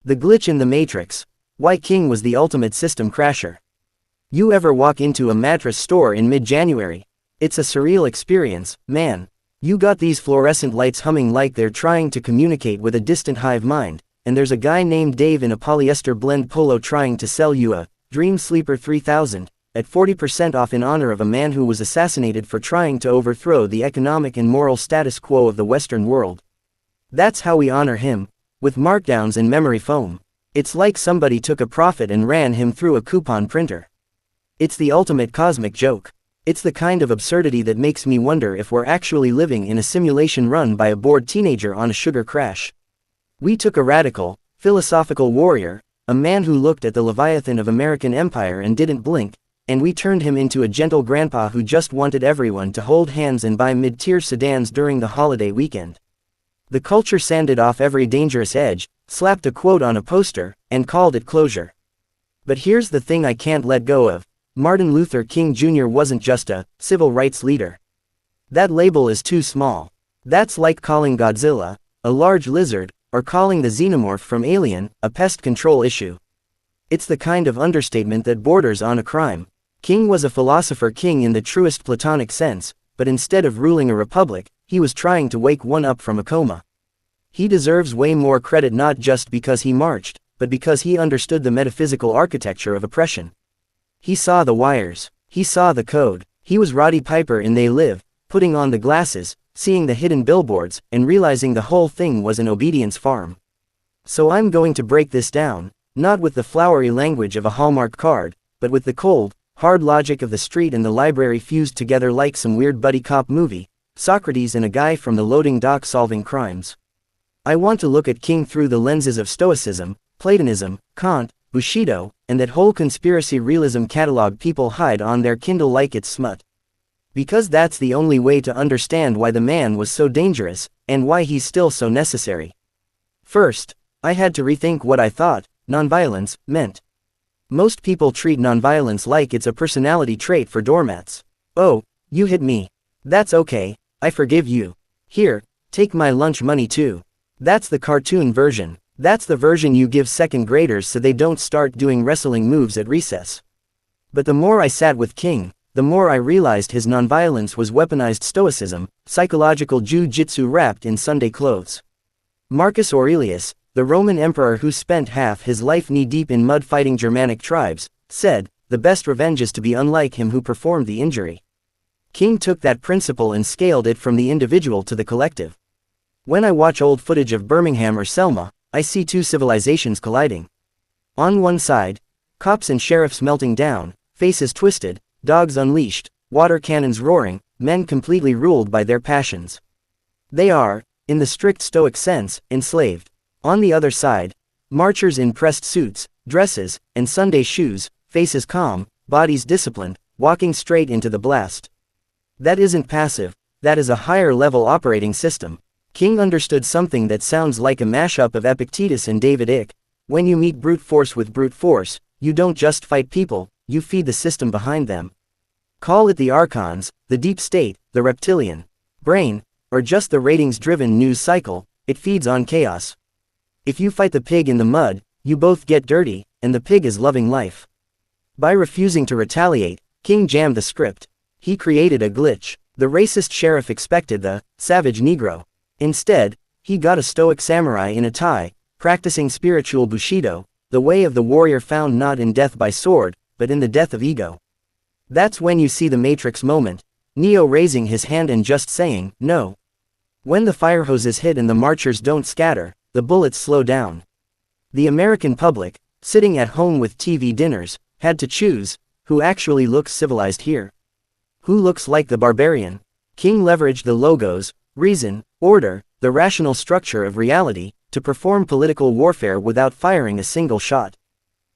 The glitch in the matrix. Why King was the ultimate system crasher. You ever walk into a mattress store in mid-January? It's a surreal experience, man. You got these fluorescent lights humming like they're trying to communicate with a distant hive mind, and there's a guy named Dave in a polyester blend polo trying to sell you a Dream Sleeper 3000 at 40% off in honor of a man who was assassinated for trying to overthrow the economic and moral status quo of the Western world. That's how we honor him, with markdowns and memory foam. It's like somebody took a prophet and ran him through a coupon printer. It's the ultimate cosmic joke. It's the kind of absurdity that makes me wonder if we're actually living in a simulation run by a bored teenager on a sugar crash. We took a radical, philosophical warrior, a man who looked at the Leviathan of American empire and didn't blink, and we turned him into a gentle grandpa who just wanted everyone to hold hands and buy mid-tier sedans during the holiday weekend. The culture sanded off every dangerous edge, slapped a quote on a poster, and called it closure. But here's the thing I can't let go of. Martin Luther King Jr. wasn't just a civil rights leader. That label is too small. That's like calling Godzilla a large lizard, or calling the xenomorph from Alien a pest control issue. It's the kind of understatement that borders on a crime. King was a philosopher king in the truest Platonic sense, but instead of ruling a republic, he was trying to wake one up from a coma. He deserves way more credit not just because he marched, but because he understood the metaphysical architecture of oppression. He saw the wires. He saw the code. He was Roddy Piper in They Live, putting on the glasses, seeing the hidden billboards, and realizing the whole thing was an obedience farm. So I'm going to break this down, not with the flowery language of a Hallmark card, but with the cold, hard logic of the street and the library fused together like some weird buddy cop movie, Socrates and a guy from the loading dock solving crimes. I want to look at King through the lenses of Stoicism, Platonism, Kant, Bushido, and that whole conspiracy realism catalog people hide on their Kindle like it's smut. Because that's the only way to understand why the man was so dangerous, and why he's still so necessary. First, I had to rethink what I thought nonviolence meant. Most people treat nonviolence like it's a personality trait for doormats. Oh, you hit me. That's okay, I forgive you. Here, take my lunch money too. That's the cartoon version. That's the version you give second graders so they don't start doing wrestling moves at recess. But the more I sat with King, the more I realized his nonviolence was weaponized stoicism, psychological jiu-jitsu wrapped in Sunday clothes. Marcus Aurelius, the Roman emperor who spent half his life knee-deep in mud fighting Germanic tribes, said, "The best revenge is to be unlike him who performed the injury." King took that principle and scaled it from the individual to the collective. When I watch old footage of Birmingham or Selma, I see two civilizations colliding. On one side, cops and sheriffs melting down, faces twisted, dogs unleashed, water cannons roaring, men completely ruled by their passions. They are, in the strict Stoic sense, enslaved. On the other side, marchers in pressed suits, dresses, and Sunday shoes, faces calm, bodies disciplined, walking straight into the blast. That isn't passive, that is a higher-level operating system. King understood something that sounds like a mashup of Epictetus and David Icke. When you meet brute force with brute force, you don't just fight people, you feed the system behind them. Call it the archons, the deep state, the reptilian brain, or just the ratings-driven news cycle, it feeds on chaos. If you fight the pig in the mud, you both get dirty, and the pig is loving life. By refusing to retaliate, King jammed the script. He created a glitch. The racist sheriff expected the savage Negro. Instead, he got a stoic samurai in a tie, practicing spiritual Bushido, the way of the warrior found not in death by sword, but in the death of ego. That's when you see the Matrix moment, Neo raising his hand and just saying, no. When the fire hoses hit and the marchers don't scatter, the bullets slow down. The American public, sitting at home with TV dinners, had to choose, who actually looks civilized here? Who looks like the barbarian? King leveraged the logos, reason, order, the rational structure of reality, to perform political warfare without firing a single shot.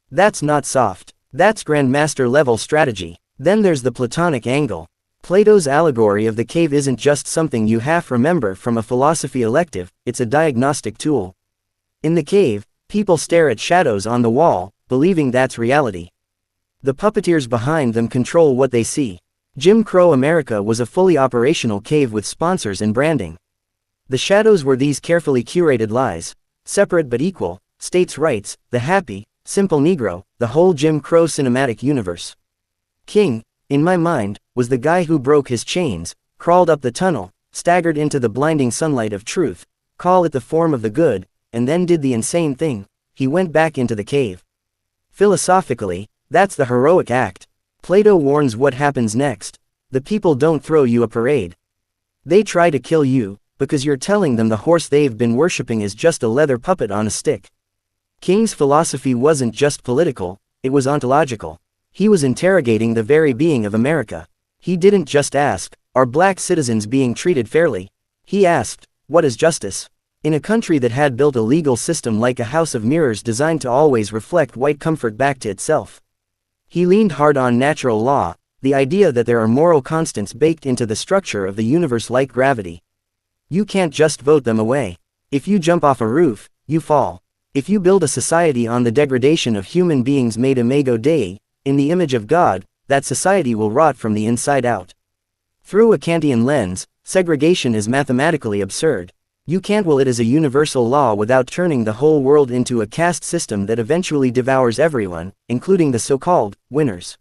That's not soft. That's grandmaster-level strategy. Then there's the Platonic angle. Plato's allegory of the cave isn't just something you half remember from a philosophy elective, it's a diagnostic tool. In the cave, people stare at shadows on the wall, believing that's reality. The puppeteers behind them control what they see. Jim Crow America was a fully operational cave with sponsors and branding. The shadows were these carefully curated lies, separate but equal, states' rights, the happy, simple Negro, the whole Jim Crow cinematic universe. King, in my mind, was the guy who broke his chains, crawled up the tunnel, staggered into the blinding sunlight of truth, call it the form of the good, and then did the insane thing, he went back into the cave. Philosophically, that's the heroic act. Plato warns what happens next. The people don't throw you a parade. They try to kill you, because you're telling them the horse they've been worshipping is just a leather puppet on a stick. King's philosophy wasn't just political, it was ontological. He was interrogating the very being of America. He didn't just ask, are black citizens being treated fairly? He asked, what is justice? In a country that had built a legal system like a house of mirrors designed to always reflect white comfort back to itself. He leaned hard on natural law, the idea that there are moral constants baked into the structure of the universe like gravity. You can't just vote them away. If you jump off a roof, you fall. If you build a society on the degradation of human beings made imago Dei, in the image of God, that society will rot from the inside out. Through a Kantian lens, segregation is mathematically absurd. You can't will it as a universal law without turning the whole world into a caste system that eventually devours everyone, including the so-called winners.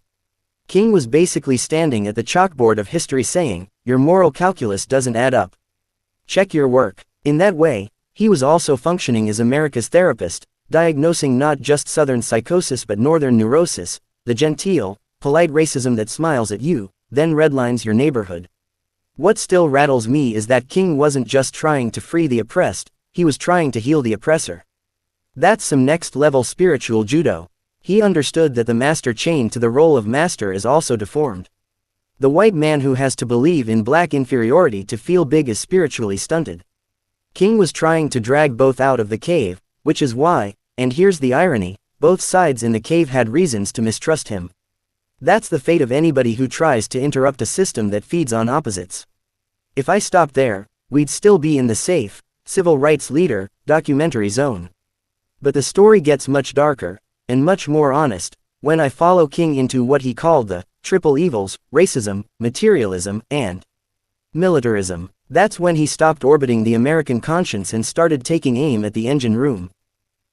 King was basically standing at the chalkboard of history saying, your moral calculus doesn't add up. Check your work. In that way, he was also functioning as America's therapist, diagnosing not just Southern psychosis but Northern neurosis, the genteel, polite racism that smiles at you, then redlines your neighborhood. What still rattles me is that King wasn't just trying to free the oppressed, he was trying to heal the oppressor. That's some next-level spiritual judo. He understood that the master chained to the role of master is also deformed. The white man who has to believe in black inferiority to feel big is spiritually stunted. King was trying to drag both out of the cave, which is why, and here's the irony, both sides in the cave had reasons to mistrust him. That's the fate of anybody who tries to interrupt a system that feeds on opposites. If I stopped there, we'd still be in the safe, civil rights leader, documentary zone. But the story gets much darker, and much more honest, when I follow King into what he called the triple evils, racism, materialism, and militarism. That's when he stopped orbiting the American conscience and started taking aim at the engine room.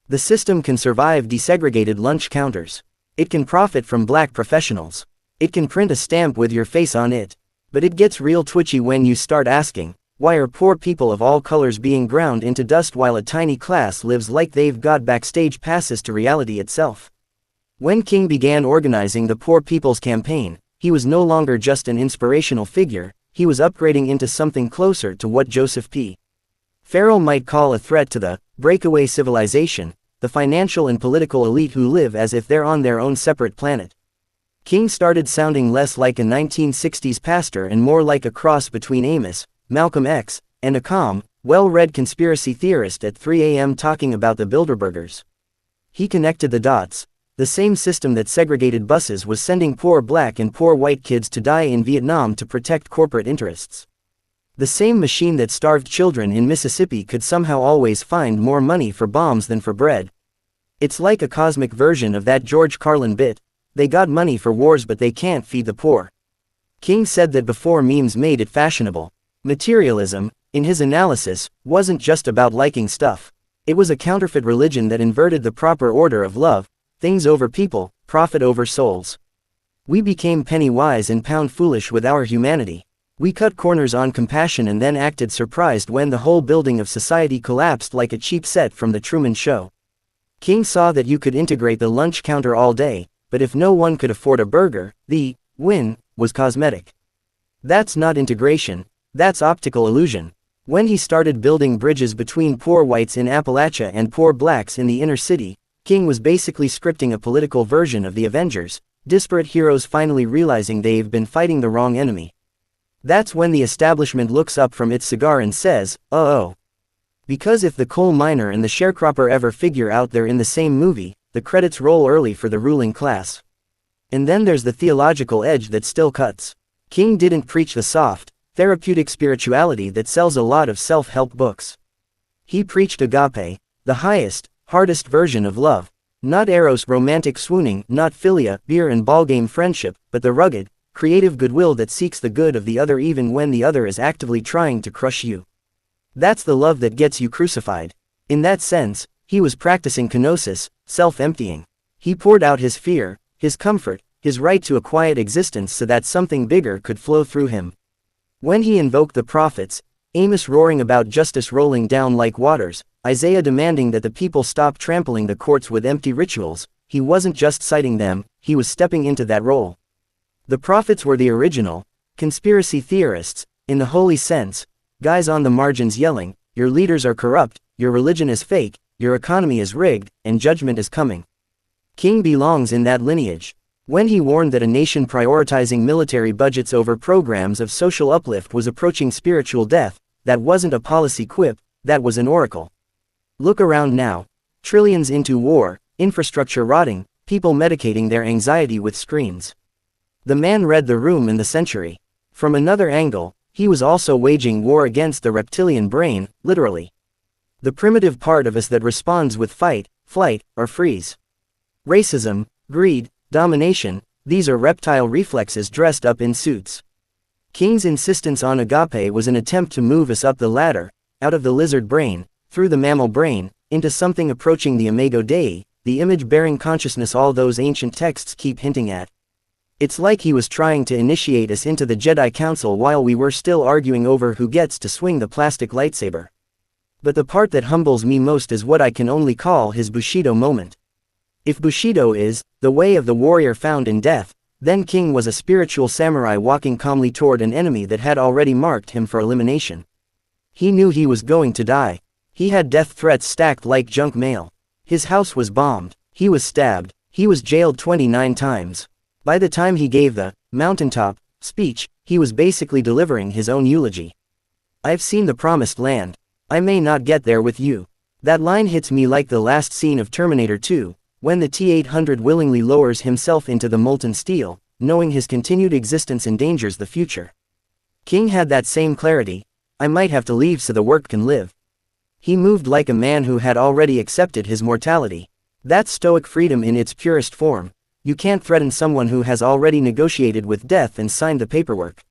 The system can survive desegregated lunch counters. It can profit from black professionals. It can print a stamp with your face on it. But it gets real twitchy when you start asking, why are poor people of all colors being ground into dust while a tiny class lives like they've got backstage passes to reality itself? When King began organizing the Poor People's Campaign, he was no longer just an inspirational figure, he was upgrading into something closer to what Joseph P. Farrell might call a threat to the breakaway civilization, the financial and political elite who live as if they're on their own separate planet. King started sounding less like a 1960s pastor and more like a cross between Amos, Malcolm X, and a calm, well-read conspiracy theorist at 3 a.m. talking about the Bilderbergers. He connected the dots. The same system that segregated buses was sending poor black and poor white kids to die in Vietnam to protect corporate interests. The same machine that starved children in Mississippi could somehow always find more money for bombs than for bread. It's like a cosmic version of that George Carlin bit, they got money for wars but they can't feed the poor. King said that before memes made it fashionable. Materialism, in his analysis, wasn't just about liking stuff. It was a counterfeit religion that inverted the proper order of love, things over people, profit over souls. We became penny wise and pound foolish with our humanity. We cut corners on compassion and then acted surprised when the whole building of society collapsed like a cheap set from the Truman Show. King saw that you could integrate the lunch counter all day, but if no one could afford a burger, the win was cosmetic. That's not integration, that's optical illusion. When he started building bridges between poor whites in Appalachia and poor blacks in the inner city, King was basically scripting a political version of the Avengers, disparate heroes finally realizing they've been fighting the wrong enemy. That's when the establishment looks up from its cigar and says, uh-oh. Because if the coal miner and the sharecropper ever figure out they're in the same movie, the credits roll early for the ruling class. And then there's the theological edge that still cuts. King didn't preach the soft, therapeutic spirituality that sells a lot of self-help books. He preached agape, the highest, hardest version of love. Not eros romantic swooning, not philia, beer and ballgame friendship, but the rugged, creative goodwill that seeks the good of the other even when the other is actively trying to crush you. That's the love that gets you crucified. In that sense, He was practicing kenosis, self-emptying. He poured out his fear, his comfort, his right to a quiet existence so that something bigger could flow through him. When he invoked the prophets, Amos roaring about justice rolling down like waters, Isaiah demanding that the people stop trampling the courts with empty rituals, he wasn't just citing them, he was stepping into that role. The prophets were the original conspiracy theorists, in the holy sense, guys on the margins yelling, your leaders are corrupt, your religion is fake, your economy is rigged, and judgment is coming. King belongs in that lineage. When he warned that a nation prioritizing military budgets over programs of social uplift was approaching spiritual death, that wasn't a policy quip, that was an oracle. Look around now. Trillions into war, infrastructure rotting, people medicating their anxiety with screens. The man read the room in the century. From another angle, he was also waging war against the reptilian brain, literally. The primitive part of us that responds with fight, flight, or freeze. Racism, greed, domination, these are reptile reflexes dressed up in suits. King's insistence on agape was an attempt to move us up the ladder, out of the lizard brain, through the mammal brain, into something approaching the imago Dei, the image-bearing consciousness all those ancient texts keep hinting at. It's like he was trying to initiate us into the Jedi Council while we were still arguing over who gets to swing the plastic lightsaber. But the part that humbles me most is what I can only call his Bushido moment. If Bushido is the way of the warrior found in death, then King was a spiritual samurai walking calmly toward an enemy that had already marked him for elimination. He knew he was going to die. He had death threats stacked like junk mail. His house was bombed. He was stabbed. He was jailed 29 times. By the time he gave the mountaintop speech, he was basically delivering his own eulogy. I've seen the promised land. I may not get there with you. That line hits me like the last scene of Terminator 2, when the T-800 willingly lowers himself into the molten steel, knowing his continued existence endangers the future. King had that same clarity. I might have to leave so the work can live. He moved like a man who had already accepted his mortality. That's stoic freedom in its purest form. You can't threaten someone who has already negotiated with death and signed the paperwork.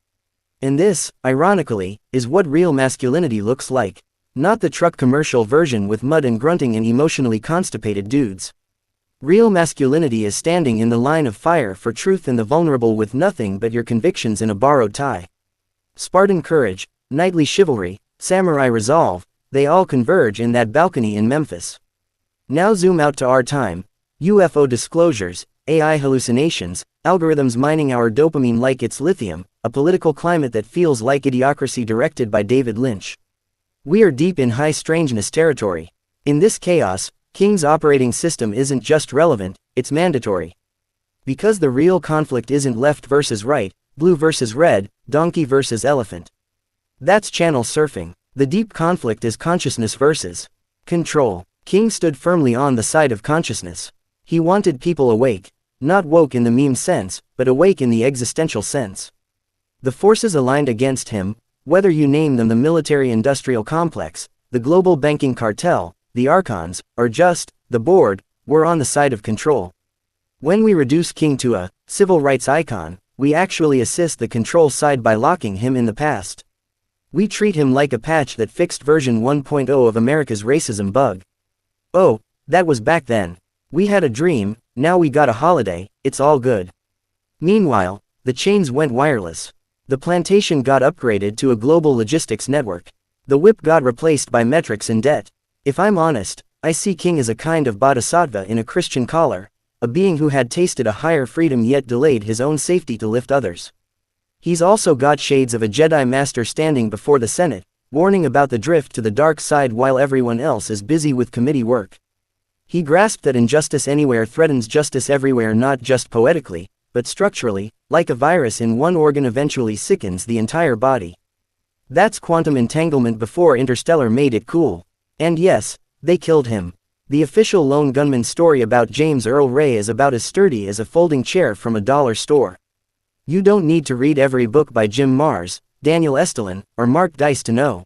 And this, ironically, is what real masculinity looks like. Not the truck commercial version with mud and grunting and emotionally constipated dudes. Real masculinity is standing in the line of fire for truth and the vulnerable with nothing but your convictions in a borrowed tie. Spartan courage, knightly chivalry, samurai resolve, they all converge in that balcony in Memphis. Now zoom out to our time. UFO disclosures, AI hallucinations, algorithms mining our dopamine like it's lithium, a political climate that feels like Idiocracy directed by David Lynch. We are deep in high strangeness territory. In this chaos, King's operating system isn't just relevant, it's mandatory. Because the real conflict isn't left versus right, blue versus red, donkey versus elephant. That's channel surfing. The deep conflict is consciousness versus control. King stood firmly on the side of consciousness. He wanted people awake. Not woke in the meme sense, but awake in the existential sense. The forces aligned against him, whether you name them the military-industrial complex, the global banking cartel, the archons, or just the board, were on the side of control. When we reduce King to a civil rights icon, we actually assist the control side by locking him in the past. We treat him like a patch that fixed version 1.0 of America's racism bug. Oh, that was back then. We had a dream, now we got a holiday, it's all good. Meanwhile, the chains went wireless. The plantation got upgraded to a global logistics network. The whip got replaced by metrics and debt. If I'm honest, I see King as a kind of bodhisattva in a Christian collar, a being who had tasted a higher freedom yet delayed his own safety to lift others. He's also got shades of a Jedi Master standing before the Senate, warning about the drift to the dark side while everyone else is busy with committee work. He grasped that injustice anywhere threatens justice everywhere, not just poetically, but structurally, like a virus in one organ eventually sickens the entire body. That's quantum entanglement before Interstellar made it cool. And yes, they killed him. The official lone gunman story about James Earl Ray is about as sturdy as a folding chair from a dollar store. You don't need to read every book by Jim Marrs, Daniel Estulin, or Mark Dice to know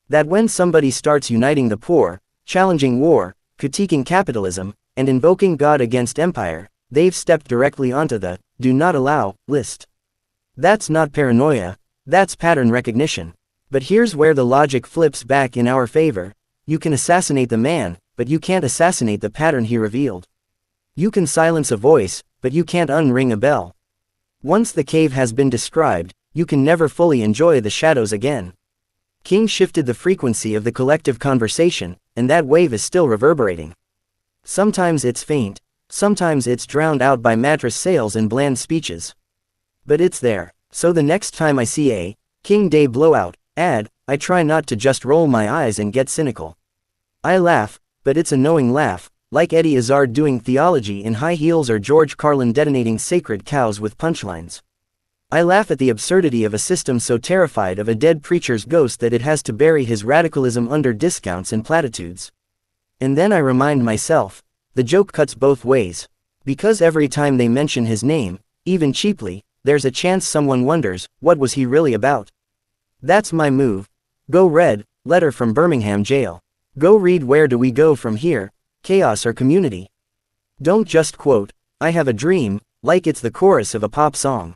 that when somebody starts uniting the poor, challenging war, critiquing capitalism, and invoking God against empire, they've stepped directly onto the do not allow list. That's not paranoia, that's pattern recognition. But here's where the logic flips back in our favor. You can assassinate the man, but you can't assassinate the pattern he revealed. You can silence a voice, but you can't unring a bell. Once the cave has been described, you can never fully enjoy the shadows again. King shifted the frequency of the collective conversation, and that wave is still reverberating. Sometimes it's faint, sometimes it's drowned out by mattress sales and bland speeches. But it's there, so the next time I see a King Day blowout ad, I try not to just roll my eyes and get cynical. I laugh, but it's a knowing laugh, like Eddie Izzard doing theology in high heels or George Carlin detonating sacred cows with punchlines. I laugh at the absurdity of a system so terrified of a dead preacher's ghost that it has to bury his radicalism under discounts and platitudes. And then I remind myself, the joke cuts both ways. Because every time they mention his name, even cheaply, there's a chance someone wonders, what was he really about? That's my move. Go read, letter from Birmingham jail. Go read Where Do We Go From Here, Chaos or Community. Don't just quote, I have a dream, like it's the chorus of a pop song.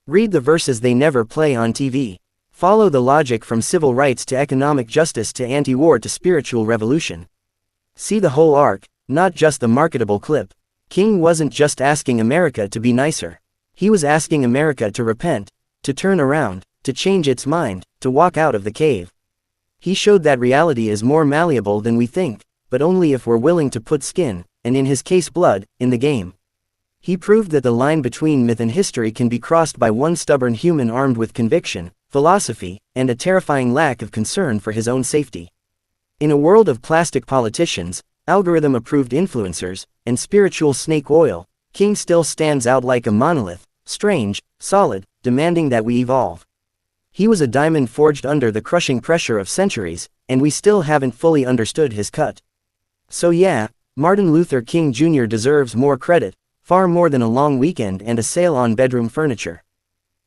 Read the verses they never play on TV. Follow the logic from civil rights to economic justice to anti-war to spiritual revolution. See the whole arc, not just the marketable clip. King wasn't just asking America to be nicer. He was asking America to repent, to turn around, to change its mind, to walk out of the cave. He showed that reality is more malleable than we think, but only if we're willing to put skin, and in his case blood, in the game. He proved that the line between myth and history can be crossed by one stubborn human armed with conviction, philosophy, and a terrifying lack of concern for his own safety. In a world of plastic politicians, algorithm-approved influencers, and spiritual snake oil, King still stands out like a monolith, strange, solid, demanding that we evolve. He was a diamond forged under the crushing pressure of centuries, and we still haven't fully understood his cut. So yeah, Martin Luther King Jr. deserves more credit, far more than a long weekend and a sale on bedroom furniture.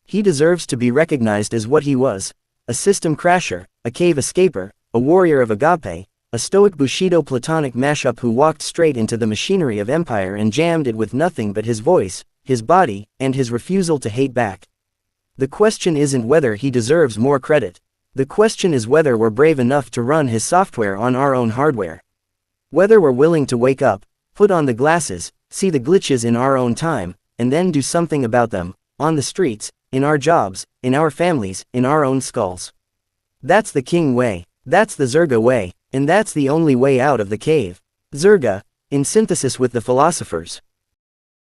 He deserves to be recognized as what he was, a system crasher, a cave escaper, a warrior of agape, a stoic Bushido Platonic mashup who walked straight into the machinery of empire and jammed it with nothing but his voice, his body, and his refusal to hate back. The question isn't whether he deserves more credit. The question is whether we're brave enough to run his software on our own hardware. Whether we're willing to wake up, put on the glasses, see the glitches in our own time, and then do something about them, on the streets, in our jobs, in our families, in our own skulls. That's the King way, that's the Zerga way, and that's the only way out of the cave. Zerga, in synthesis with the philosophers.